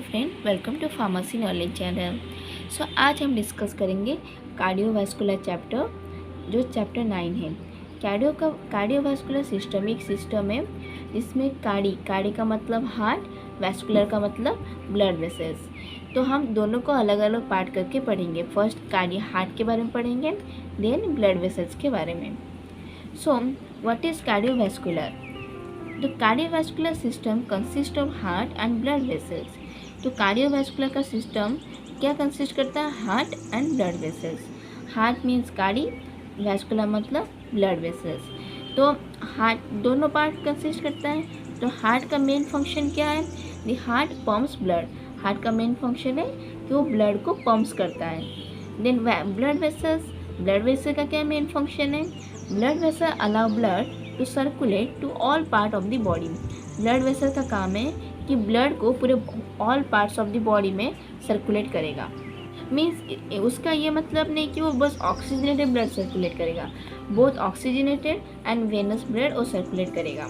Friend, welcome to pharmacy knowledge channel. आज हम discuss करेंगे कार्डियोवास्कुलर चैप्टर, जो चैप्टर 9 है। कार्डियोवास्कुलर सिस्टम एक सिस्टम है जिसमें कार्डी का मतलब हार्ट, वैस्कुलर का मतलब ब्लड वेसल्स। तो हम दोनों को अलग अलग पार्ट करके पढ़ेंगे। फर्स्ट हार्ट के बारे में पढ़ेंगे, देन ब्लड वेसल्स के बारे में। What is cardiovascular? The cardiovascular system consists of heart and blood vessels. तो कार्डियोवास्कुलर का सिस्टम क्या कंसिस्ट करता है? Heart and blood vessels. Heart means cardi, vascular मतलब ब्लड वेसल्स। तो हार्ट दोनों पार्ट कंसिस्ट करता है। तो हार्ट का मेन फंक्शन क्या है? The heart pumps blood. Heart का मेन फंक्शन है कि वो ब्लड को पंप्स करता है। देन ब्लड वेसल का क्या मेन फंक्शन है? Blood vessel allow blood to circulate to all part of the body. Blood vessel का काम है कि ब्लड को पूरे all parts of the body में सर्कुलेट करेगा। मीन्स उसका ये मतलब नहीं कि वो बस ऑक्सीजनेटेड ब्लड सर्कुलेट करेगा, both oxygenated and venous blood वो सर्कुलेट करेगा।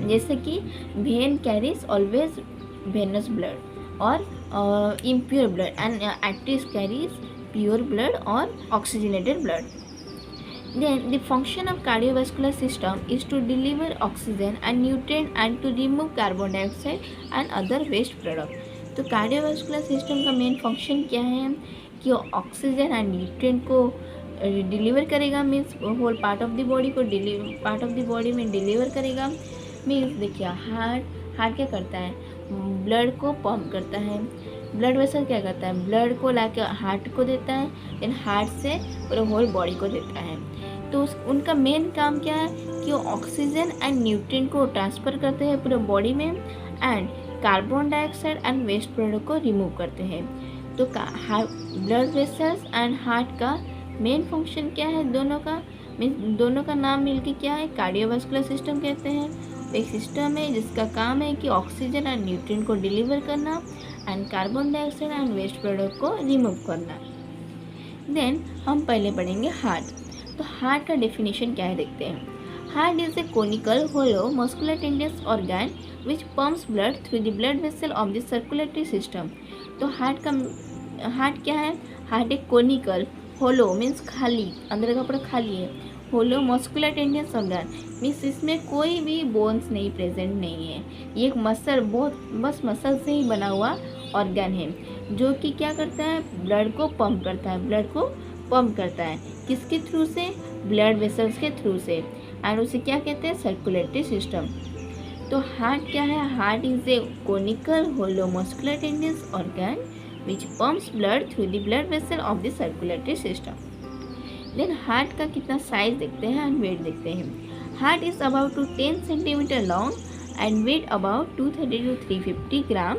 जैसे कि vein carries always venous blood और impure blood, and arteries carries pure blood और oxygenated blood. Then the function of cardiovascular system is to deliver oxygen and nutrient and to remove carbon dioxide and other waste product. तो cardiovascular system का main function क्या है कि oxygen and nutrient को deliver करेगा। Means whole part of the body में deliver करेगा। Means देखिए हार्ट क्या करता है? ब्लड को पंप करता है। ब्लड वेसल क्या करता है? ब्लड को लाके हार्ट को देता है, देन हार्ट से पूरे होल बॉडी को देता है। तो उनका मेन काम क्या है कि वो ऑक्सीजन एंड न्यूट्रिएंट को ट्रांसफ़र करते हैं पूरे बॉडी में, and carbon dioxide and waste product को रिमूव करते हैं। तो ब्लड वेसल्स एंड हार्ट का मेन फंक्शन क्या है? दोनों का नाम मिलके क्या है? कार्डियोवास्कुलर सिस्टम कहते हैं। एक सिस्टम है जिसका काम है कि ऑक्सीजन एंड न्यूट्रिएंट को डिलीवर करना and carbon dioxide and waste product को रिमूव करना। देन हम पहले पढ़ेंगे हार्ट। तो हार्ट का डेफिनेशन क्या है देखते हैं। Heart is a conical hollow muscular tendons organ which pumps blood through the blood vessel of the circulatory system. तो हार्ट क्या है? हार्ट एक कोनिकल, होलो मीन्स खाली, अंदर का पूरा खाली है। होलो मस्कुलर टेंडस ऑर्गन मीन्स इसमें कोई भी बोन्स नहीं प्रेजेंट नहीं है। ये एक बस मसल से ही बना हुआ ऑर्गन है जो कि क्या करता है? ब्लड को पंप करता है। किसके थ्रू से? ब्लड वेसल्स के थ्रू से। एंड उसे क्या कहते हैं? Circulatory system. तो हार्ट क्या है? Heart is a conical hollow muscular tendons organ which pumps blood through the blood vessel of the circulatory system. Then heart का कितना साइज देखते हैं एंड वेट देखते हैं। Heart is about 10 centimeter long and weight about 230 to 350 gram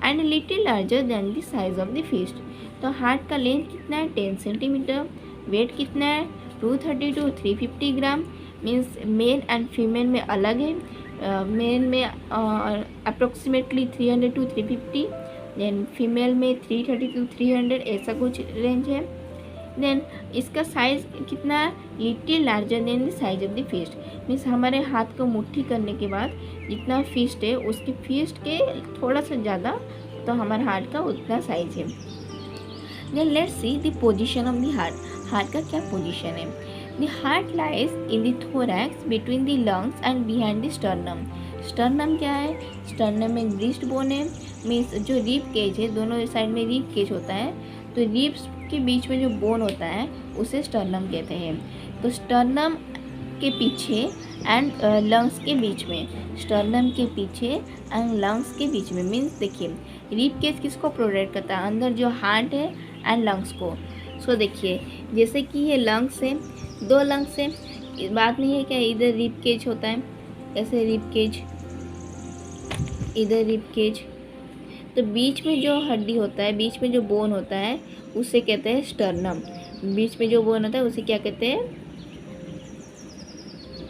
and little larger than the size of the fist. तो heart का length कितना है? 10 सेंटीमीटर। वेट कितना है? 230 to 350 gram. Means male and female में अलग है। मेल में अप्रोक्सीमेटली 300 to 350, देन फीमेल में 330 to 300, ऐसा कुछ रेंज है। देन इसका साइज़ कितना है? Little larger than the size of the fist. Means हमारे हाथ को मुट्ठी करने के बाद जितना फिस्ट है उसके फिस्ट के थोड़ा सा ज़्यादा, तो हमारे हार्ट का उतना साइज है। Then let's see the position of the heart. Heart का क्या पोजीशन है? The heart lies in the thorax between the lungs and behind the sternum. Sternum क्या है? स्टर्नम में ब्रीस्ट बोन है। मीन्स जो रिब केज है, दोनों साइड में रिब केज होता है, तो रिब्स के बीच में जो बोन होता है उसे स्टर्नम कहते हैं। तो स्टर्नम के पीछे एंड लंग्स के बीच में, स्टर्नम के पीछे एंड लंग्स के बीच में, मीन्स देखिए रिब केज किसको प्रोटेक्ट करता है? अंदर जो हार्ट है एंड लंग्स को। देखिए जैसे कि ये लंग्स है, 2 लंग्स है, बात नहीं है क्या? इधर रिब केज होता है, ऐसे रिब केज, इधर रिब केज। तो बीच में जो हड्डी होता है, बीच में जो बोन होता है उसे कहते हैं स्टर्नम। बीच में जो बोन होता है उसे क्या कहते हैं?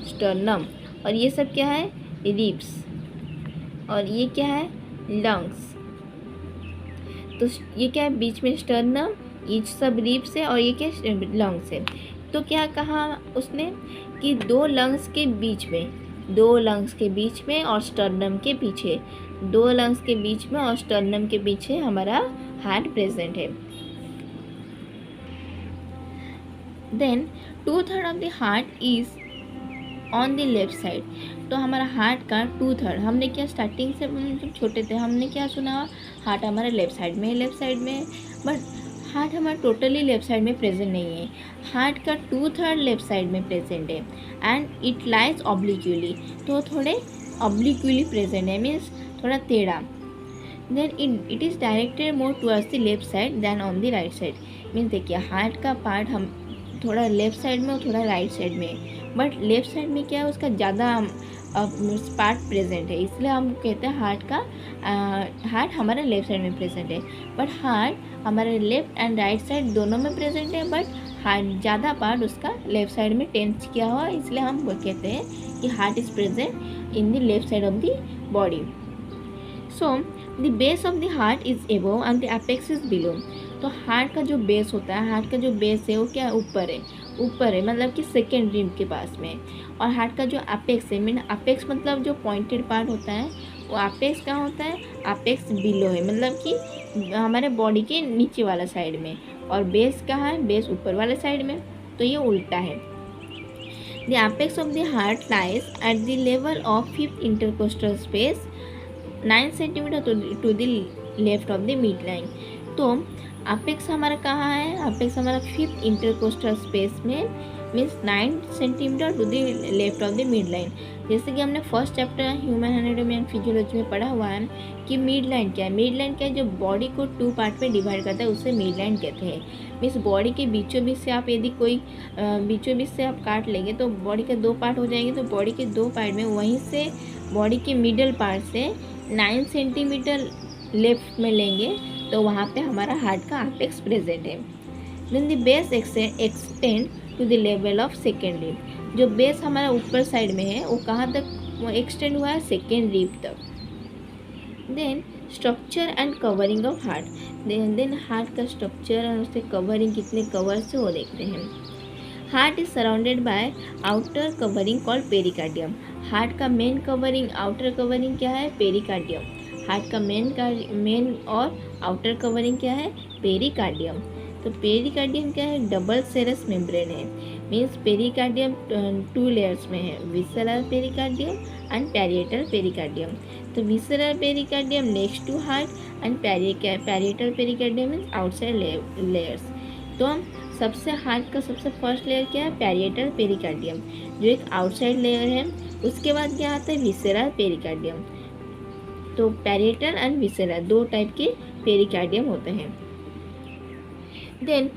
स्टर्नम। और ये सब क्या है? रिब्स। और ये क्या है? लंग्स। तो ये क्या है? बीच में स्टर्नम, ये सब रिब्स है, और ये क्या? लंग्स है। तो क्या कहा उसने कि 2 लंग्स के बीच में और स्टर्नम के पीछे दो लंग्स के बीच में और स्टर्नम के पीछे हमारा हार्ट प्रेजेंट है। Then 2/3 of the heart is on the left side. तो हमारा हार्ट का 2/3, हमने क्या स्टार्टिंग से जब छोटे थे हमने क्या सुना, हार्ट हमारे लेफ्ट साइड में बट हार्ट हमारा टोटली लेफ्ट साइड में प्रेजेंट नहीं है। हार्ट का 2/3 लेफ्ट साइड में प्रेजेंट है एंड इट लाइज ऑब्लिक्यूली। तो थोड़े ऑब्लिक्यूली प्रेजेंट है, मीन्स थोड़ा टेढ़ा। Then it is directed more towards the left side than on the right side. Means देखिए हार्ट का पार्ट हम थोड़ा लेफ्ट साइड में और थोड़ा राइट साइड में, बट लेफ्ट साइड में क्या है उसका ज़्यादा पार्ट प्रेजेंट है, इसलिए हम कहते हैं हार्ट हमारे लेफ्ट साइड में प्रेजेंट है। बट हार्ट हमारे लेफ्ट एंड राइट साइड दोनों में प्रेजेंट है, बट हार्ट ज़्यादा पार्ट उसका लेफ्ट साइड में टेंस किया हुआ, इसलिए हम कहते हैं कि heart is present in the left side of the body. So the base of the heart is above and the apex is below. तो हार्ट का जो बेस होता है, हार्ट का जो बेस है वो क्या ऊपर है मतलब कि सेकेंड रिब के पास में। और हार्ट का जो अपेक्स है, मीन अपेक्स मतलब जो पॉइंटेड पार्ट होता है वो अपेक्स कहाँ होता है, अपेक्स बिलो है, मतलब कि हमारे बॉडी के नीचे वाला साइड में। और बेस कहाँ है, बेस ऊपर वाले साइड में, तो ये उल्टा है। The apex of the heart lies at the level of 5th intercostal space 9 centimeter to the left of the mid line. तो अपेक्स हमारा कहाँ है, अपेक्स हमारा 5th इंटरकोस्टल स्पेस में, means 9 centimeter to the left of the mid line. जैसे कि हमने first chapter human anatomy and physiology में पढ़ा हुआ है कि मिड लाइन क्या है। मिड लाइन क्या है, जो बॉडी को 2 पार्ट में डिवाइड करता है उसे मिड लाइन कहते हैं। मीन्स बॉडी के बीचों बीच से आप यदि कोई बीचों बीच से आप काट लेंगे तो बॉडी के 2 पार्ट हो जाएंगे। तो बॉडी के 2 पार्ट में वहीं से बॉडी के मिडल पार्ट से 9 सेंटीमीटर लेफ्ट में लेंगे तो वहाँ पे हमारा हार्ट का अपेक्स प्रेजेंट है। Then the base extend to the level of second rib. जो बेस हमारा ऊपर साइड में है वो कहाँ तक एक्सटेंड हुआ है, सेकेंड रिब तक। Then structure and covering of heart. Then heart का स्ट्रक्चर और उससे कवरिंग कितने कवर से वो देखते हैं। Heart is surrounded by outer covering called pericardium. Heart का मेन कवरिंग, आउटर कवरिंग क्या है, पेरिकार्डियम। हार्ट का मेन और आउटर कवरिंग क्या है, पेरिकार्डियम। तो पेरिकार्डियम क्या है, डबल सेरस मेम्ब्रेन है, मीन्स पेरिकार्डियम 2 लेयर्स में है, visceral pericardium and parietal pericardium. तो visceral pericardium next to heart and parietal pericardium means outside layers. तो सबसे हार्ट का सबसे फर्स्ट लेयर क्या है, पैरिएटल पेरिकार्डियम, जो एक आउटसाइड लेयर है। उसके बाद क्या आता है, विसरल पेरिकार्डियम। तो पैरिएटल एंड विसरल 2 टाइप के पेरिकार्डियम होते हैं। Then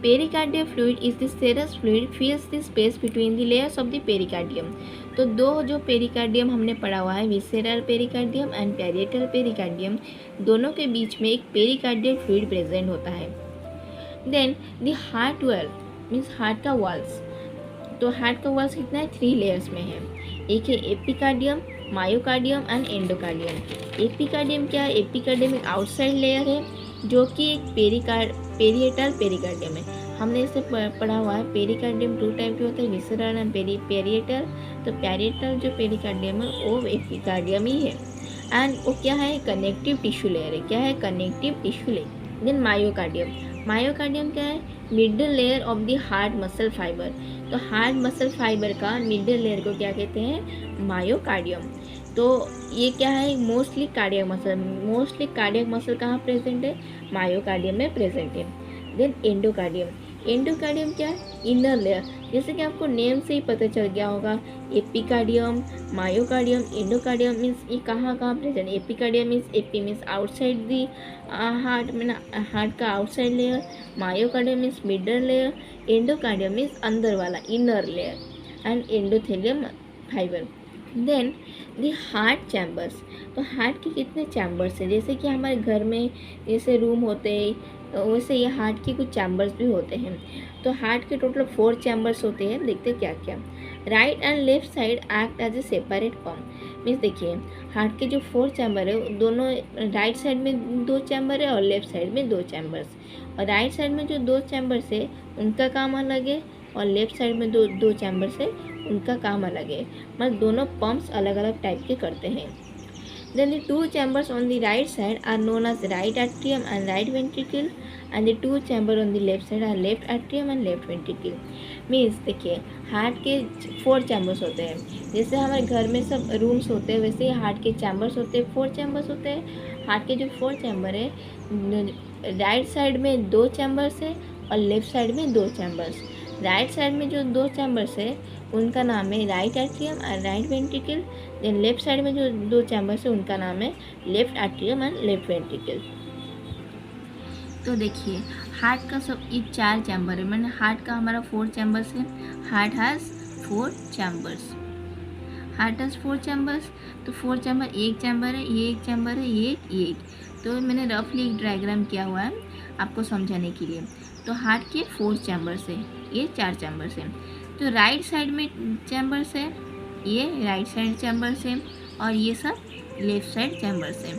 pericardial fluid is the serous fluid fills the space between the layers of the pericardium. तो 2 जो पेरिकार्डियम हमने पढ़ा हुआ है, visceral pericardium and parietal pericardium, दोनों के बीच में एक पेरिकार्डियल फ्लूइड प्रेजेंट होता है। Then the heart wall means heart का वॉल्स। तो हार्ट का वॉल्स कितना है, 3 लेयर्स में है। एक है epicardium, myocardium and endocardium. Epicardium क्या है, एपिकार्डियम एक आउटसाइड लेयर है जो कि एक पेरिएटल पेरिकार्डियम है। हमने इसे पढ़ा हुआ है, पेरिकार्डियम 2 टाइप के होते हैं, विसरल एंड पैरिएटल। तो पैरिएटल जो पेरिकार्डियम है वो एपिकार्डियम ही है एंड वो क्या है, कनेक्टिव टिश्यू लेयर है। क्या है, connective tissue layer. Then myocardium, myocardium क्या है, middle layer of the heart muscle fiber. तो हार्ट मसल फाइबर का मिडल लेयर को क्या कहते हैं, मायोकार्डियम। तो ये क्या है, मोस्टली कार्डियक मसल कहाँ प्रेजेंट है, मायोकार्डियम में प्रेजेंट है। देन एंडोकार्डियम, एंडोकार्डियम क्या है, इनर लेयर। जैसे कि आपको नेम से ही पता चल गया होगा, एपिकार्डियम, मायोकार्डियम, एंडोकार्डियम मीन्स ये कहाँ present. Epicardium means epi means outside the heart में, हार्ट का outside layer. Myocardium means middle layer. Endocardium means अंदर वाला, inner layer and endothelium fiber. Then the heart chambers. तो हार्ट के कितने chambers हैं, जैसे कि हमारे घर में जैसे रूम होते हैं वैसे ये हार्ट के कुछ चैम्बर्स भी होते हैं। तो हार्ट के टोटल 4 चैम्बर्स होते हैं, देखते क्या क्या। Right and left side act as a separate pump. Means देखिए हार्ट के जो 4 चैम्बर है दोनों, राइट साइड में 2 चैम्बर है और लेफ्ट साइड में 2 चैम्बर्स। और राइट साइड में जो 2 चैम्बर्स है उनका काम अलग है और लेफ्ट साइड में 2 चैम्बर्स है उनका काम अलग है, मतलब दोनों पंप्स अलग अलग टाइप के करते हैं। Then the two chambers on the right side are known as right atrium and right ventricle, and the two chamber on the left side are left atrium and left ventricle. Means देखिए, heart के 4 chambers होते हैं। जैसे हमारे घर में सब rooms होते हैं, वैसे ही हार्ट के चैम्बर्स होते हैं, 4 चैम्बर्स होते हैं। हार्ट के जो 4 चैम्बर है, राइट साइड में 2 चैम्बर्स है और लेफ्ट साइड में 2 चैम्बर्स। राइट साइड में जो 2 चैम्बर्स है उनका नाम है right atrium and right ventricle. Then left side में जो 2 चैम्बर्स है उनका नाम है left atrium and left ventricle. तो देखिए, हार्ट का सब ये 4 चैम्बर है, मैंने हार्ट का हमारा 4 चैम्बर्स है। Heart has 4 chambers, heart has 4 chambers. तो 4 चैम्बर, एक चैम्बर है, ये एक चैम्बर है, ये एक। तो मैंने रफली एक डायग्राम किया हुआ है आपको समझाने के लिए। तो हार्ट के 4 चैम्बर्स है, ये 4 चैम्बर्स है। तो राइट साइड में चैम्बर्स है, ये राइट साइड चैम्बर्स है, और ये सब लेफ्ट साइड चैम्बर्स है।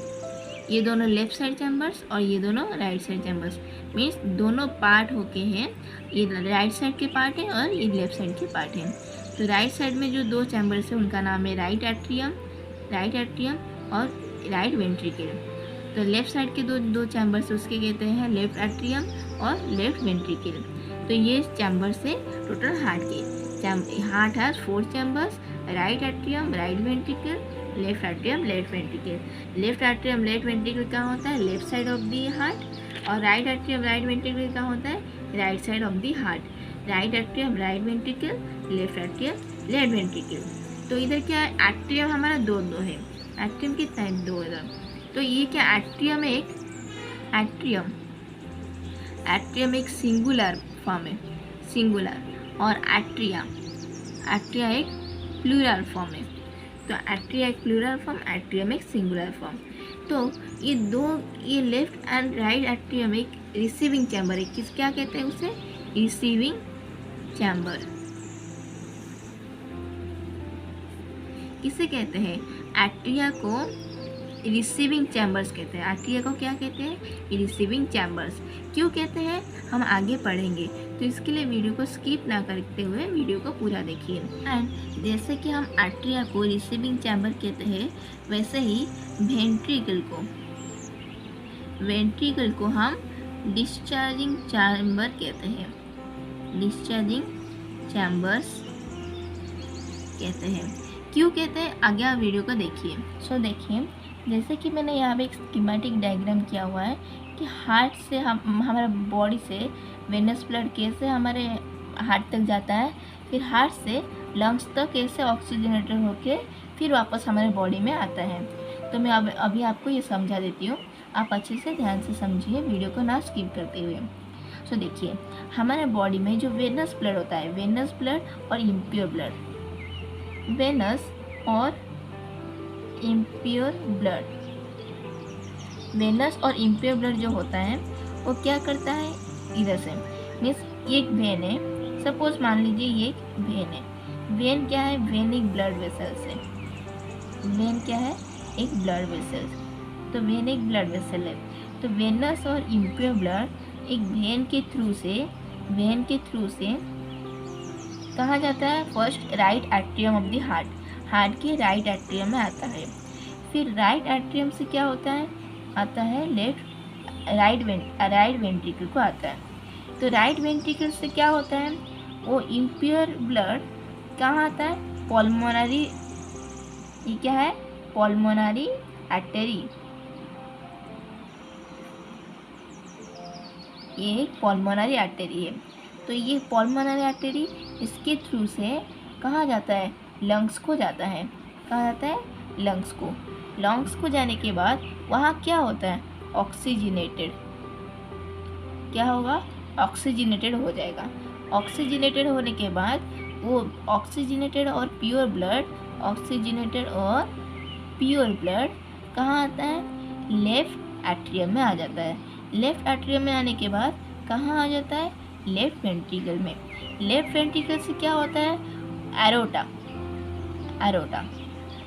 ये दोनों लेफ्ट साइड चैम्बर्स और ये दोनों राइट साइड चैम्बर्स, मीन्स दोनों पार्ट होके हैं। ये राइट साइड के पार्ट है और ये लेफ्ट साइड के पार्ट है। तो राइट साइड में जो 2 चैम्बर्स है उनका नाम है राइट एट्रियम और राइट वेंट्रिकल। तो लेफ्ट साइड के दो चैम्बर्स उसके कहते हैं लेफ्ट एट्रियम और लेफ्ट वेंट्रिकल। तो ये चैम्बर्स है टोटल हार्ट के। Heart has 4 chambers, right atrium, right ventricle, left atrium, left ventricle. Left atrium, left ventricle क्या होता है? Left side of the heart. और राइट एट्रियम, राइट वेंट्रिकल क्या होता है? Right side of the heart. Right atrium, right ventricle, left atrium, left ventricle. तो इधर क्या है? एट्रियम हमारा 2 है। एट्रियम कितना है? 2 इधर। तो ये क्या एट्रियम है? एट्रियम एक सिंगुलर फॉर्म है, सिंगुलर। और एट्रिया एक प्लूरल फॉर्म है। तो एट्रिया एक प्लूरल फॉर्म, एट्रियम एक सिंगुलर फॉर्म। तो ये लेफ्ट एंड राइट एट्रियम एक रिसीविंग चैम्बर है। क्या कहते हैं उसे? Receiving chamber. किसे कहते हैं? एट्रिया को रिसीविंग चैम्बर्स कहते हैं। एट्रिया को क्या कहते हैं? Receiving chambers. क्यों कहते हैं हम आगे पढ़ेंगे, तो इसके लिए वीडियो को स्किप ना करते हुए वीडियो को पूरा देखिए। एंड जैसे कि हम एट्रिया को रिसीविंग चैम्बर कहते हैं, वैसे ही वेंट्रिकल को हम डिस्चार्जिंग चैम्बर कहते हैं। डिस्चार्जिंग चैम्बर्स कहते हैं। क्यों कहते हैं? आगे आप वीडियो को देखिए। सो देखिए, जैसे कि मैंने यहाँ पे एक स्कीमेटिक डायग्राम किया हुआ है कि हार्ट से हमारा बॉडी से वेनस ब्लड कैसे हमारे हार्ट तक जाता है, फिर हार्ट से लंग्स तक कैसे ऑक्सीजनेटेड होके फिर वापस हमारे बॉडी में आता है। तो मैं अभी आपको ये समझा देती हूँ, आप अच्छे से ध्यान से समझिए, वीडियो को ना स्किप करते हुए। सो देखिए, हमारे बॉडी में जो वेनस ब्लड होता है, वेनस ब्लड और इम्प्योर ब्लड, वेनस और इम्प्योर ब्लड, वेनस और इम्प्योर ब्लड जो होता है वो क्या करता है? इधर से मीन्स एक वेन है, सपोज मान लीजिए ये एक वेन है। वेन क्या है? वेन एक ब्लड वेसल्स है। वेन क्या है? एक ब्लड वेसल्स। तो वेन एक ब्लड वेसल है। तो वेनस और इम्प्योर ब्लड एक वेन के थ्रू से कहाँ जाता है? First right atrium of the heart के राइट एट्रियम में आता है। फिर राइट एट्रियम से क्या होता है? आता है राइट वेंट्रिकल को आता है। तो राइट वेंट्रिकल से क्या होता है? वो इम्प्योर ब्लड कहाँ आता है? पल्मोनरी। ये क्या है? Pulmonary artery. ये एक पल्मोनरी आर्टरी है। तो ये पल्मोनरी आर्टरी इसके थ्रू से कहाँ जाता है? लंग्स को जाता है। कहाँ जाता है? लंग्स को जाने के बाद वहाँ क्या होता है? ऑक्सीजनेटेड। क्या होगा? ऑक्सीजनेटेड हो जाएगा। ऑक्सीजनेटेड होने के बाद वो ऑक्सीजनेटेड और प्योर ब्लड कहाँ आता है? लेफ्ट एट्रियम में आ जाता है। लेफ्ट एट्रियम में आने के बाद कहाँ आ जाता है? लेफ्ट वेंट्रिकल में। लेफ्ट वेंट्रिकल से क्या होता है?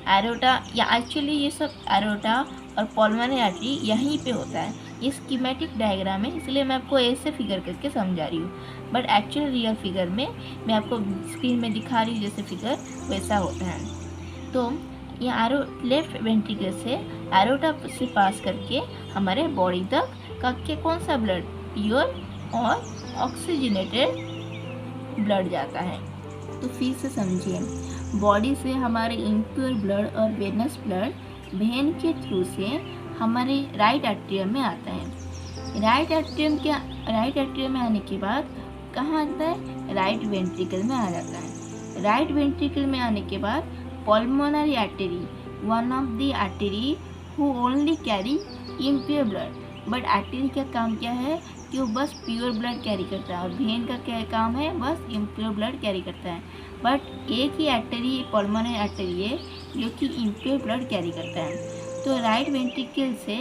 एरोटा या एक्चुअली ये सब एरोटा और पल्मोनरी आर्टरी यहीं पे होता है। ये स्कीमेटिक डायग्राम है, इसलिए मैं आपको ऐसे फिगर करके समझा रही हूँ, बट एक्चुअल रियल फिगर में मैं आपको स्क्रीन में दिखा रही हूँ जैसे फिगर वैसा होता है। तो ये लेफ्ट वेंट्रिकल से एरोटा से पास करके हमारे बॉडी तक का के कौन सा ब्लड, प्योर और ऑक्सीजनेटेड ब्लड जाता है। तो फिर से समझिए, बॉडी से हमारे इम्प्योर ब्लड और वेनस ब्लड वेन के थ्रू से हमारे राइट एट्रियम में आता है। राइट एट्रियम में आने के बाद कहाँ आता है, राइट वेंट्रिकल में आ जाता है। राइट वेंट्रिकल में आने के बाद pulmonary artery, one of the artery who only carry impure blood. But artery का काम क्या है कि वो बस प्योर ब्लड कैरी करता है, और वेन का क्या काम है, बस इम्प्योर ब्लड कैरी करता है। बट एक ही आर्टरी पल्मोनरी आर्टरी है जो कि इम्प्योर ब्लड कैरी करता है। तो राइट वेंट्रिकल से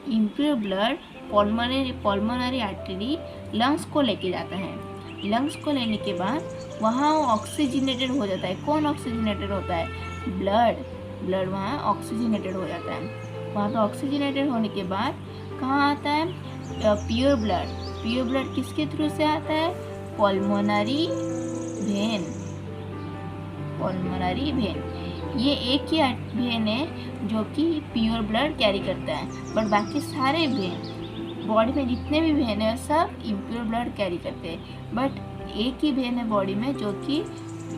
impure blood pulmonary artery lungs को लेके जाता है। लंग्स को लेने के बाद वहाँ वो ऑक्सीजनेटेड हो जाता है। कौन ऑक्सीजनेटेड होता है, ब्लड वहाँ ऑक्सीजनेटेड हो जाता है। वहाँ पे ऑक्सीजनेटेड होने के बाद कहाँ आता है, प्योर ब्लड किसके थ्रू से आता है, पल्मोनरी वेन। ये एक ही वेन है जो कि प्योर ब्लड कैरी करता है, बट बाकी सारे वेन बॉडी में जितने भी वेन है सब इम्प्योर ब्लड कैरी करते हैं। बट एक ही वेन है बॉडी में जो कि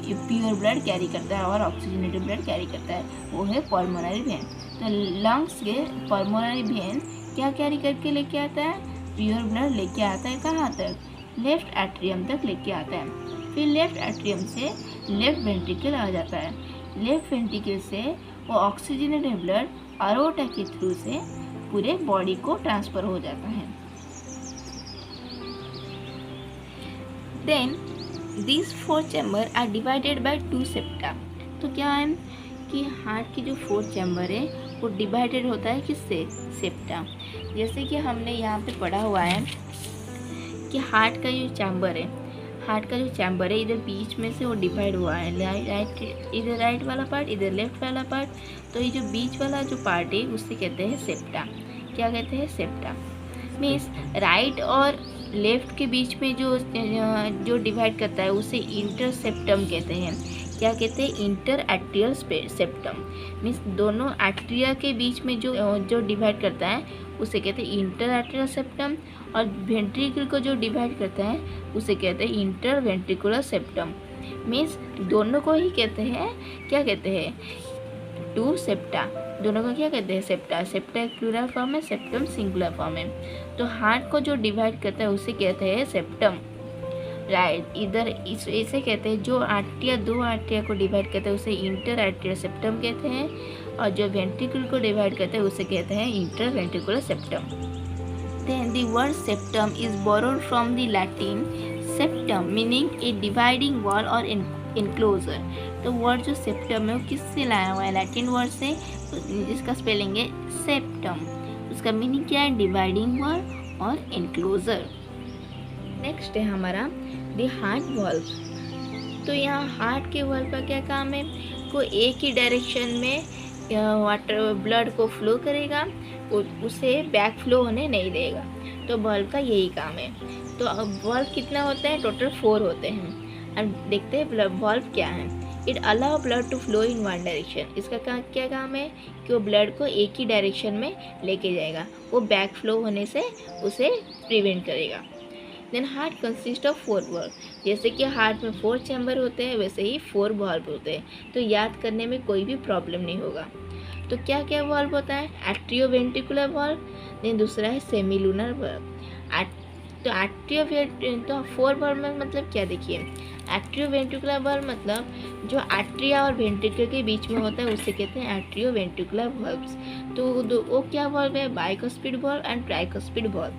प्योर ब्लड कैरी करता है और ऑक्सीजनेटेड ब्लड कैरी करता है, वो है पल्मोनरी वेन। तो लंग्स के पल्मोनरी वेन क्या कैरी करके लेके आता है, प्योर ब्लड लेके आता है कहाँ तक, लेफ्ट एट्रियम तक लेके आता है। फिर लेफ्ट एट्रियम से लेफ्ट वेंट्रिकल आ जाता है। लेफ्ट वेंट्रिकल से वो ऑक्सीजनेटेड ब्लड अरोटा के थ्रू से पूरे बॉडी को ट्रांसफर हो जाता है। Then these 4 chamber are divided by 2 septa. तो क्या है कि हार्ट की जो 4 चैम्बर है वो डिवाइडेड होता है किससे, सेप्टा। जैसे कि हमने यहाँ पे पढ़ा हुआ है कि हार्ट का जो चैम्बर है इधर बीच में से वो डिवाइड हुआ है, राइट, इधर राइट वाला पार्ट, इधर लेफ्ट वाला पार्ट। तो ये जो बीच वाला जो पार्ट है उससे कहते हैं सेप्टा। क्या कहते हैं, सेप्टा। मीन्स राइट और लेफ्ट के बीच में जो डिवाइड करता है उसे इंटरसेप्टम कहते हैं। क्या कहते हैं, इंटर एट्रियल सेप्टम। मीन्स दोनों एट्रिया के बीच में जो डिवाइड करता है उसे कहते हैं इंटर एट्रियल सेप्टम, और वेंट्रिकल को जो डिवाइड करता है उसे कहते हैं इंटर वेंट्रिकुलर सेप्टम। मीन्स दोनों को ही कहते हैं, क्या कहते हैं, 2 सेप्टा। दोनों को क्या कहते हैं, सेप्टा। सेप्टा एक प्लूरल फॉर्म है, सेप्टम सिंगुलर फॉर्म है। तो हार्ट को जो डिवाइड करता है उसे कहते हैं सेप्टम, राइट। इधर इसे कहते हैं, जो दो आर्टिया को डिवाइड करता है उसे इंटर आर्टियल सेप्टम कहते हैं, और जो वेंट्रिकल को डिवाइड करता है उसे कहते हैं inter ventricular septum. Then the word septum is borrowed from the Latin septum, meaning a dividing wall or enclosure। तो वर्ड जो सेप्टम है वो किससे लाया हुआ है, लैटिन वर्ड से, जिसका स्पेलिंग है सेप्टम। उसका मीनिंग क्या है, डिवाइडिंग वॉल और एनक्लोजर। नेक्स्ट है हमारा द हार्ट वॉल्व। तो यहाँ हार्ट के वॉल्व का क्या काम है, को एक ही डायरेक्शन में वाटर ब्लड को फ्लो करेगा, उसे बैक फ्लो होने नहीं देगा। तो वॉल्व का यही काम है। तो अब वॉल्व कितना होता है, टोटल 4 होते हैं। अब देखते हैं वॉल्व क्या है। It allow blood to flow in one direction. इसका क्या काम है कि वो ब्लड को एक ही डायरेक्शन में लेके जाएगा, वो बैक फ्लो होने से उसे प्रिवेंट करेगा। Then heart consist of 4 valve. जैसे कि हार्ट में 4 चैम्बर होते हैं वैसे ही 4 वॉल्व होते हैं, तो याद करने में कोई भी प्रॉब्लम नहीं होगा। तो क्या क्या वॉल्व होता है, एट्रियोवेंट्रिकुलर वॉल्व, देन दूसरा है सेमीलुनर वॉल्व। तो 4 वॉल्व में मतलब क्या, देखिए एट्रियोवेंट्रिकुलर वॉल्व मतलब जो एट्रिया और वेंट्रिकल के बीच में होता है उसे कहते हैं एट्रियोवेंट्रिकुलर वॉल्व्स। तो वो क्या वॉल्व है, bicuspid valve and tricuspid valve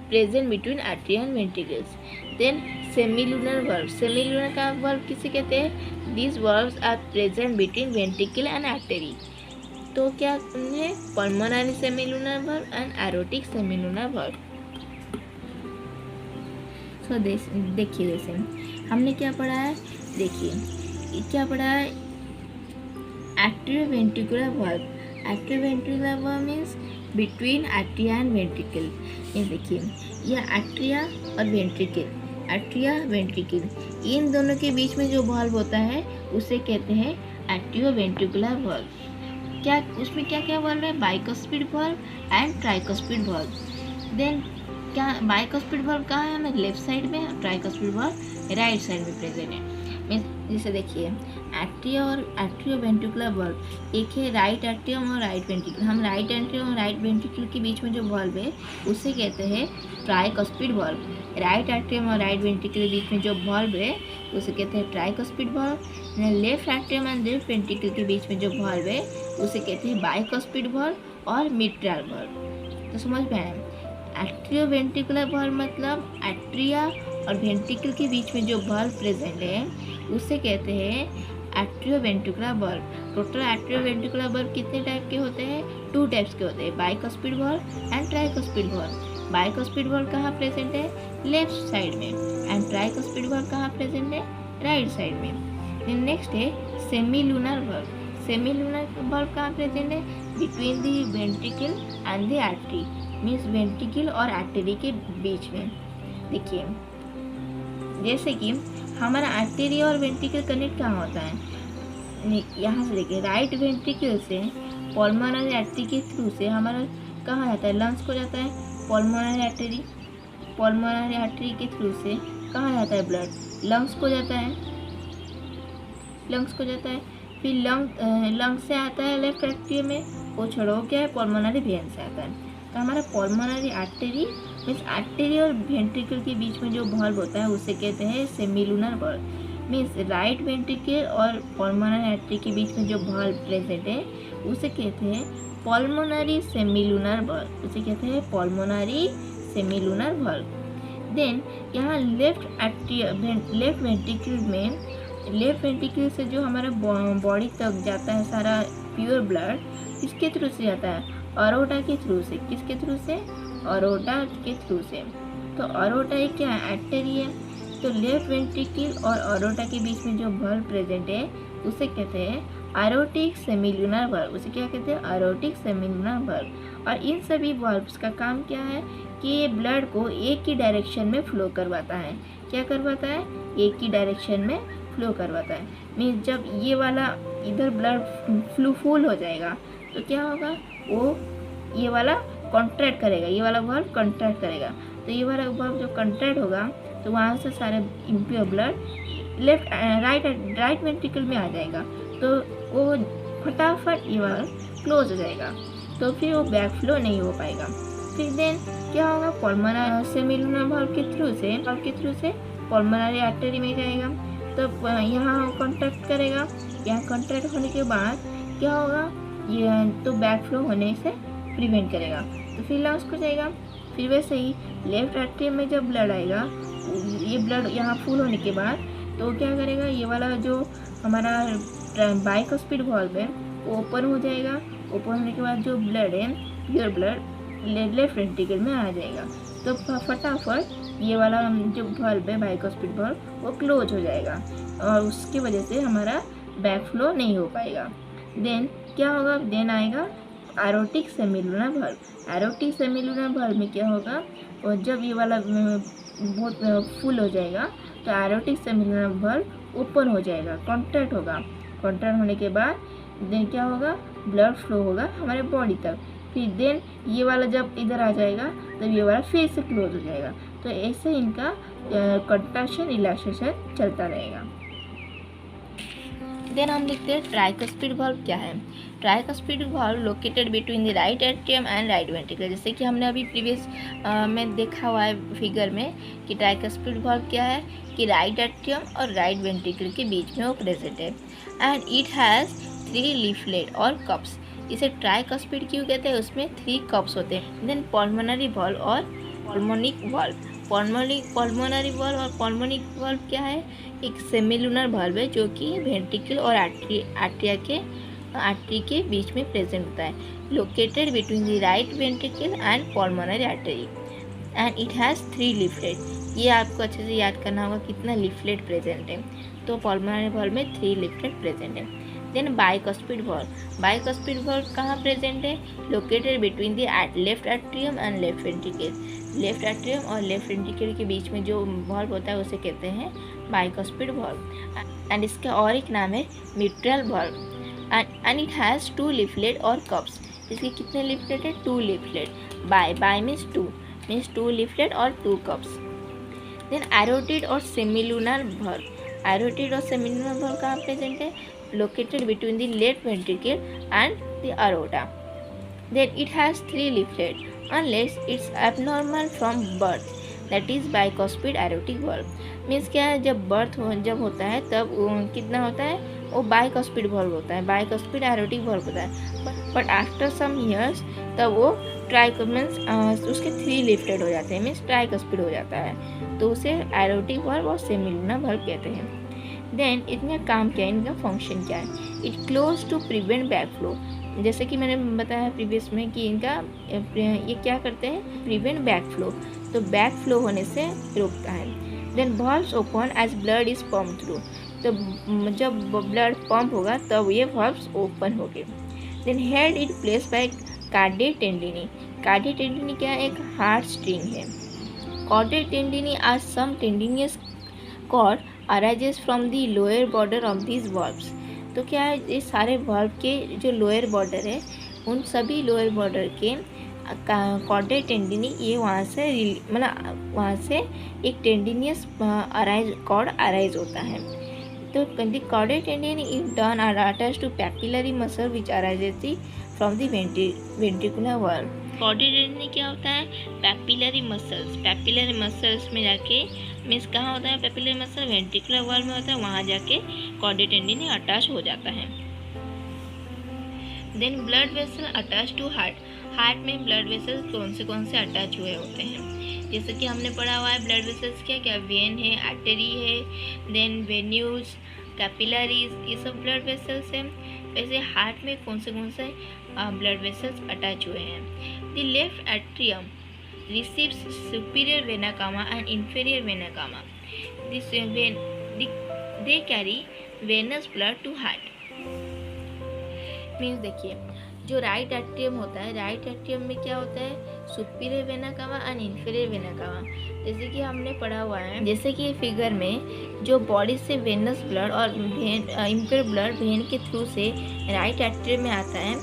present between atria and ventricles. Then semilunar valve. Semilunar का वॉल्व किसे कहते हैं, these valves are present between ventricle and artery. तो क्या है, pulmonary semilunar valve and aortic semilunar valve. So देखिए जैसे हमने क्या पढ़ा है, देखिए क्या पढ़ा है, atrioventricular valve. Atrioventricular valve means between atria and ventricle. ये देखिए यह एट्रिया और वेंट्रिकल, एट्रिया वेंट्रिकल, इन दोनों के बीच में जो वॉल्व होता है उसे कहते हैं एट्रियोवेंट्रिकुलर वॉल्व। क्या उसमें क्या क्या वॉल्व है, bicuspid valve and tricuspid valve. Then क्या बाइकस्पिड वॉल्व कहाँ है, हमें लेफ्ट साइड में, और ट्राइकस्पिड वॉल्व राइट साइड में प्रेजेंट है। जैसे देखिए एट्रिया और एट्रियोवेंट्रिकुलर वॉल्व, एक है राइट एट्रियम और राइट वेंट्रिकल। हम राइट एट्रियम और राइट वेंट्रिकल के बीच में जो वॉल्व है उसे कहते हैं ट्राइकस्पिड वॉल्व। राइट एट्रियम और राइट वेंट्रिकल के बीच में जो वॉल्व है उसे कहते हैं tricuspid valve. Left atrium and left ventricle के बीच में जो वॉल्व है उसे कहते हैं बाइकस्पिड वॉल्व और मिट्रल वॉल्व। तो समझ में आया। एट्रियोवेंट्रिकुलर वॉल्व मतलब एट्रिया और वेंट्रिकल के बीच में जो वॉल्व प्रेजेंट है उसे कहते हैं atrioventricular valve. Total atrioventricular valve कितने टाइप के होते हैं, 2 टाइप्स के होते हैं, bicuspid valve and tricuspid valve. Bicuspid valve कहाँ प्रेजेंट है, लेफ्ट साइड में, एंड ट्राइकस्पिड वॉल्व कहाँ प्रेजेंट है, राइट साइड में। नेक्स्ट है semi lunar valve. Semi lunar valve कहाँ प्रेजेंट है, between the ventricle and the artery, means ventricle और आर्टरी के बीच में। देखिए जैसे कि हमारा आर्टरी और वेंट्रिकल कनेक्ट कहाँ होता है, यहाँ से देखिए राइट वेंट्रिकल से पल्मोनरी आर्टरी के थ्रू से हमारा कहाँ जाता है, लंग्स को जाता है। पल्मोनरी आर्टरी के थ्रू से कहाँ जाता है ब्लड, लंग्स को जाता है। फिर लंग से आता है लेफ्ट एट्रियम में, वो छोड़ो क्या है, पल्मोनरी वेन से आता है। तो हमारा पल्मोनरी आर्टरी मीन्स आर्टरी और वेंट्रिकल के बीच में जो वॉल्व होता है उसे कहते हैं semilunar valve. Means right ventricle और पल्मोनरी आर्टरी के बीच में जो वॉल्व प्रेजेंट है उसे कहते हैं पल्मोनरी सेमीलूनर वॉल्व, उसे कहते हैं पल्मोनरी सेमीलूनर वॉल्व। देन यहाँ लेफ्ट वेंट्रिकल से जो हमारा बॉडी तक जाता है सारा प्योर ब्लड, किसके थ्रू से जाता है, अरोटा के थ्रू से। किसके थ्रू से, अरोटा के थ्रू से। तो अरोटा एक क्या है, आर्टरी है। तो लेफ्ट वेंट्रिकल और अरोटा के बीच में जो वॉल्व प्रेजेंट है उसे कहते हैं एरोटिक सेमीलूनर वॉल्व। उसे क्या कहते हैं, एरोटिक सेमीलूनर वॉल्व। और इन सभी वॉल्व्स का काम क्या है कि ये ब्लड को एक ही डायरेक्शन में फ्लो करवाता है। क्या करवाता है, एक ही डायरेक्शन में फ्लो करवाता है। मीन्स जब ये वाला इधर ब्लड फुल हो जाएगा तो क्या होगा, वो ये वाला कॉन्ट्रैक्ट करेगा, ये वाला वॉल्व कॉन्ट्रैक्ट करेगा। तो ये वाला वॉल्व जो कॉन्ट्रैक्ट होगा तो वहाँ से सारे इम्प्योर ब्लड राइट वेंट्रिकल में आ जाएगा, तो वो फटाफट ये वाला क्लोज हो जाएगा, तो फिर वो बैक फ्लो नहीं हो पाएगा। फिर देन क्या होगा, पल्मोनरी सेमीलूनर वॉल्व के थ्रू से पल्मोनरी आर्टरी में जाएगा, तो यहाँ कॉन्ट्रैक्ट करेगा। यहाँ कॉन्ट्रैक्ट होने के बाद क्या होगा, ये तो बैक फ्लो होने से प्रिवेंट करेगा, तो फिर लंग्स को जाएगा। फिर वैसे ही लेफ्ट एट्रियम में जब ब्लड आएगा, ये ब्लड यहाँ फुल होने के बाद तो क्या करेगा, ये वाला जो हमारा बाइकस्पिड वॉल्व है वो ओपन हो जाएगा। ओपन होने के बाद जो ब्लड है, प्योर ब्लड लेफ्ट वेंट्रिकल में आ जाएगा, तो फटाफट ये वाला जो वॉल्व है बाइकस्पिड वॉल्व वो क्लोज हो जाएगा, और उसकी वजह से हमारा बैक फ्लो नहीं हो पाएगा। देन क्या होगा, देन आएगा aortic semilunar valve. Aortic semilunar valve में क्या होगा, और जब ये वाला बहुत फुल हो जाएगा तो एरोटिक सेमीलूनर वॉल्व ओपन हो जाएगा, कॉन्ट्रैक्ट होगा। कॉन्ट्रैक्ट होने के बाद देन क्या होगा, ब्लड फ्लो होगा हमारे बॉडी तक। फिर देन ये वाला जब इधर आ जाएगा तब ये वाला फिर से क्लोज हो जाएगा। तो ऐसे इनका कंट्रैक्शन रिलैक्सेशन चलता रहेगा। देन हम देखते हैं ट्राइकस्पिड वॉल्व क्या है। Tricuspid valve located between the right atrium and right ventricle. जैसे कि हमने अभी प्रीवियस में देखा हुआ है फिगर में कि ट्राइकस्पिड वॉल्व क्या है कि राइट एट्रियम और राइट वेंट्रिकल के बीच में वो प्रेजेंट है, एंड इट हैज़ 3 लीफलेट और कप्स। इसे ट्राइकस्पिड क्यों कहते हैं, उसमें 3 कप्स होते हैं। देन पल्मोनरी वॉल्व और पल्मोनिक वॉल्व। पल्मोनरी वॉल्व और पल्मोनिक वॉल्व क्या है, एक सेमीलूनर वॉल्व है जो कि वेंट्रिकल और आर्टरी के बीच में प्रेजेंट होता है, located between the right ventricle and pulmonary artery, and it has 3 leaflet. ये आपको अच्छे से याद करना होगा कितना लीफलेट प्रेजेंट है। तो पल्मोनरी वॉल्व में 3 लीफलेट प्रेजेंट है। Then bicuspid valve. Bicuspid valve कहाँ प्रेजेंट है, located between the left atrium and left ventricle. Left atrium और लेफ्ट वेंट्रिकल के बीच में जो वॉल्व होता है उसे कहते हैं बाइकस्पिड वॉल्व, एंड इसका और एक नाम है mitral valve. and it has 2 leaflet or cups. इसके कितने leaflet है? 2 leaflet. Bi means 2 leaflet or 2 cups. Then aortid or semilunar valve. Aortid और semilunar valve कहाँ present है? Located between the left ventricle and the aorta. Then it has 3 leaflet unless it's abnormal from birth. That is bicuspid aortic valve. Means क्या है, जब birth जब होता है तब कितना होता है, वो बाइकस्पिड वॉल्व होता है, बाइकस्पिड एरोटिक वॉल्व होता है. बट आफ्टर सम ईयर्स तब वो मीन्स उसके 3 लिफ्टेड हो जाते हैं, मीन्स ट्राइकस्पिड हो जाता है, तो उसे एरोटिक वॉल्व और सेमिलुनर वॉल्व कहते हैं. देन इनका काम क्या है, इनका फंक्शन क्या है? It close to prevent backflow. जैसे कि मैंने बताया प्रीवियस में कि इनका ये क्या करते हैं, प्रिवेंट बैकफ्लो, तो बैकफ्लो होने से रोकता है. Then valves open as blood is pump through. तो जब ब्लड पंप होगा तब ये वॉल्व्स ओपन हो गए. Then held it place by chordae tendineae. Chordae tendineae क्या है? एक हार्ट स्ट्रिंग है. Chordae tendineae are some tendinous cord arises from the lower border of these valves. तो क्या है, ये सारे वॉल्व के जो लोअर बॉर्डर है, उन सभी लोअर बॉर्डर के कॉर्डियल टेंडिनी, ये वहाँ से मतलब वहाँ से एक टेंडिनियस कॉर्ड अराइज होता है. तो chordae tendineae if done are attached to papillary muscle which arises from the ventricular valve. Chordae tendineae क्या होता है? पैपिलरी मसल्स में जाके, मीन्स कहाँ होता है पैपिलरी मसल? वेंट्रिकुलर वॉल्व में होता है, वहाँ जाके कॉर्डियल टेंडिनी अटैच हो जाता है. Then blood vessel attach to heart. Heart में ब्लड वेसल्स कौन से अटैच हुए होते हैं? जैसे कि हमने पढ़ा हुआ है ब्लड वेसल्स क्या वेन है, आर्टरी है, देन वेन्यूज, कैपिलरीज, ये सब ब्लड वेसल्स हैं. वैसे हार्ट में कौन से ब्लड वेसल्स अटैच हुए हैं? The left atrium receives superior vena cava and inferior vena cava. They carry venous blood to heart. Means देखिए, जो राइट एट्रियम होता है, राइट एट्रियम में क्या होता है? सुपीरियर वेना कावा एंड इन्फीरियर वेना कावा. जैसे कि हमने पढ़ा हुआ है, जैसे कि फिगर में जो बॉडी से वेनस ब्लड और इम्प्योर ब्लड वेन के थ्रू से राइट एट्रियम में आता है,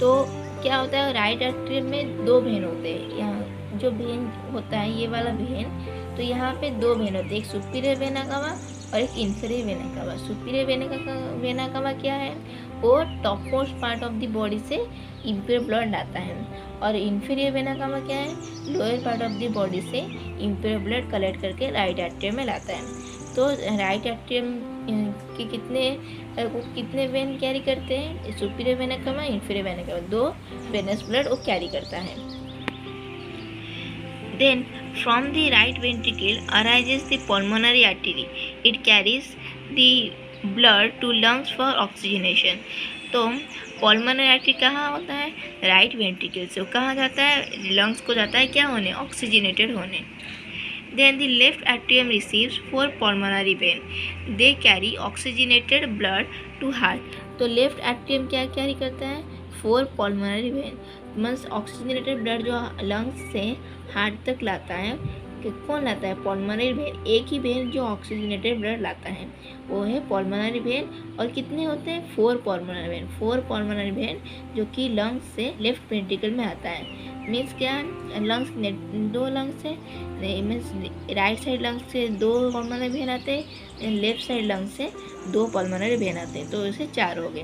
तो क्या होता है, राइट एट्रियम में 2 वेन होते हैं. यहाँ जो वेन होता है, ये वाला वेन, तो यहाँ पे 2 वेन होते हैं, एक सुपीरियर वेना कावा और एक इन्फीरियर वेना कावा. सुपीरियर वेना कावा क्या है? वो top most part of the body से इम्प्योर ब्लड आता है. और इन्फीरियर वेना कावा क्या है? Lower part of the body से इम्प्योर ब्लड कलेक्ट करके राइट एट्रियम में लाता है. तो राइट एट्रियम के कितने वेन कैरी करते हैं? Superior vena cava, inferior vena cava, 2 venous blood वो कैरी करता है. Then from the right ventricle arises the pulmonary artery. It carries the blood to lungs for oxygenation. तो पल्मोनरी आर्टरी कहाँ होता है? राइट वेंट्रिकल से. वो कहाँ जाता है? लंग्स को जाता है क्या होने? ऑक्सीजनेटेड होने. Then the left atrium receives 4 pulmonary vein. They carry oxygenated blood to heart. तो लेफ्ट एट्रियम क्या कैरी करता है? 4 pulmonary vein, means oxygenated blood जो लंग्स से हार्ट तक लाता है. कि कौन लाता है? Pulmonary vein. एक ही वेन जो ऑक्सीजनेटेड ब्लड लाता है वो है पल्मोनरी वेन. और कितने होते हैं? 4 पल्मोनरी वेन. 4 पल्मोनरी वेन जो कि लंग्स से लेफ्ट वेंट्रिकल में आता है. मीन्स क्या? लंग्स 2 लंग्स से, मीन्स राइट साइड लंग्स से 2 पल्मोनरी वेन आते हैं, लेफ्ट साइड लंग्स से 2 पल्मोनरी वेन आते हैं, तो इसे 4 हो गए.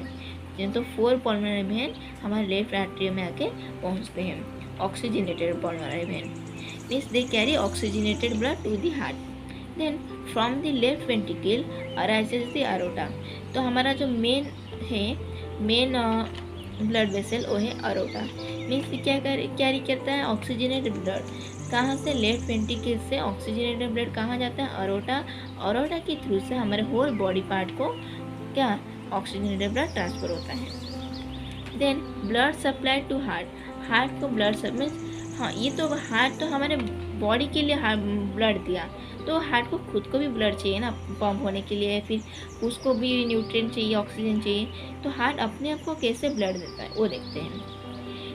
तो 4 पल्मोनरी वेन हमारे लेफ्ट एट्रियम में आके पहुँचते हैं. Oxygenated pulmonary vein means they carry oxygenated blood to the heart. Then from the left ventricle arises the aorta. तो हमारा जो मेन ब्लड वेसल वो है अरोटा. मीन्स क्या कैरी करता है? Oxygenated blood. कहाँ से? लेफ्ट वेंट्रिकल से ऑक्सीजनेटेड ब्लड कहाँ जाता है? अरोटा. अरोटा के थ्रू से हमारे होल बॉडी पार्ट को क्या ऑक्सीजनेटेड ब्लड ट्रांसफर होता है. Then blood supply to heart. Heart को ब्लड सप्लाई, हाँ ये तो हार्ट तो हमारे बॉडी के लिए ब्लड दिया, तो हार्ट को खुद को भी ब्लड चाहिए ना पंप होने के लिए, फिर उसको भी न्यूट्रिएंट चाहिए, ऑक्सीजन चाहिए. तो हार्ट अपने आप को कैसे ब्लड देता है वो देखते हैं.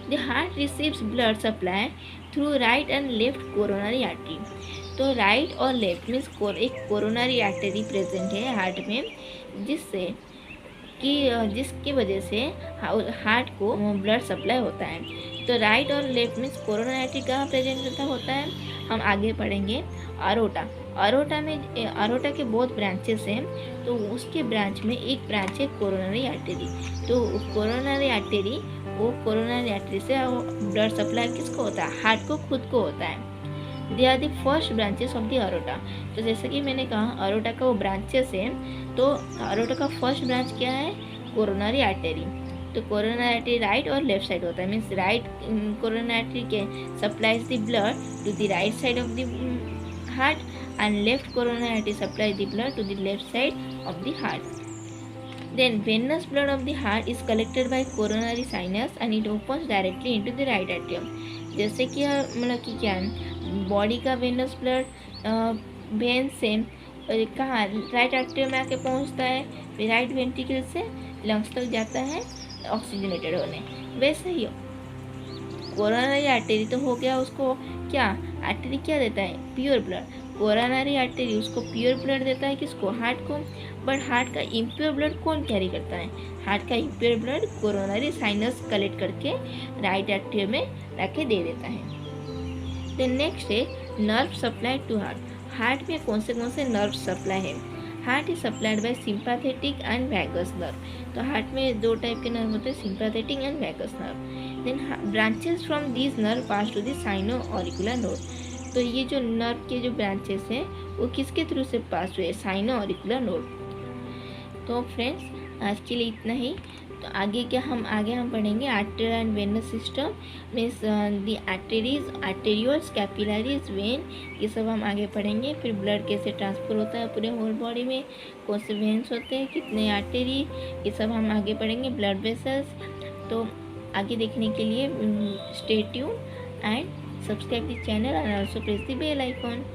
The heart receives blood supply through right and left coronary artery. तो राइट और लेफ्ट मीन्स एक कोरोनरी आर्टरी प्रेजेंट है हार्ट में, जिससे जिसकी वजह से हार्ट को ब्लड सप्लाई होता है। तो राइट और लेफ्ट मीन्स कोरोनरी आर्टरी कहाँ प्रेजेंट होता है, हम आगे पढ़ेंगे। अरोटा, अरोटा के बहुत ब्रांचेस हैं, तो उसके ब्रांच में एक ब्रांच है कोरोनरी आर्टरी। तो कोरोनरी आर्टरी, वो कोरोनरी आर्टरी से ब्लड सप्लाई किसको होता है, हार्ट को खुद को होता है। They are the first branches of the aorta. तो जैसे कि मैंने कहा अरोटा का वो ब्रांचेस है, तो अरोटा का फर्स्ट ब्रांच क्या है, कोरोनरी आर्टरी। तो कोरोनरी आर्टरी राइट और लेफ्ट साइड होता है, मीन्स राइट कोरोनरी आर्टरी के supplies the blood to the right side of the heart and left coronary artery supply the blood to the left side of the heart. Then venous blood of the heart is collected by coronary sinus and it opens directly into the right atrium. जैसे कि मतलब कि क्या है, body का venous blood when से कहाँ right atrium में आके पहुँचता है, फिर राइट वेंट्रिकल से लंग्स तक जाता है ऑक्सीजनेटेड होने। वैसे ही कोरोनरी आर्टरी तो हो गया, उसको क्या आर्टरी क्या देता है, प्योर ब्लड। कोरोनरी आर्टरी उसको प्योर ब्लड देता है, किसको, हार्ट को। बट हार्ट का इम्प्योर ब्लड कौन कैरी करता है, हार्ट का impure blood coronary sinus collect करके राइट एट्रियम में लाके दे देता है। देन नेक्स्ट है nerve supply to heart. Heart में कौन से नर्व सप्लाई है, heart is supplied by sympathetic and vagus nerve. तो हार्ट में दो टाइप के नर्व होते हैं, sympathetic and vagus nerve. Then branches from these nerve pass to the sino auricular node. तो ये जो नर्व के जो ब्रांचेस हैं वो किसके थ्रू से पास हुए, साइनो ऑरिकुलर नोड। तो फ्रेंड्स आज के लिए इतना ही। तो आगे हम पढ़ेंगे arterial and venous system, means the arteries, arterioles, capillaries, vein, ये सब हम आगे पढ़ेंगे। फिर ब्लड कैसे ट्रांसफर होता है पूरे होल बॉडी में, कौन से वेन्स होते हैं, कितने आर्टेरी, ये सब हम आगे पढ़ेंगे, ब्लड वेसल्स। तो आगे देखने के लिए stay tune and subscribe the channel and also press the bell icon.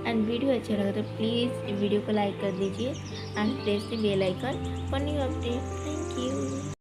And video अच्छा लगा तो प्लीज़ वीडियो को लाइक कर दीजिए and press the bell icon for new update. Thank you.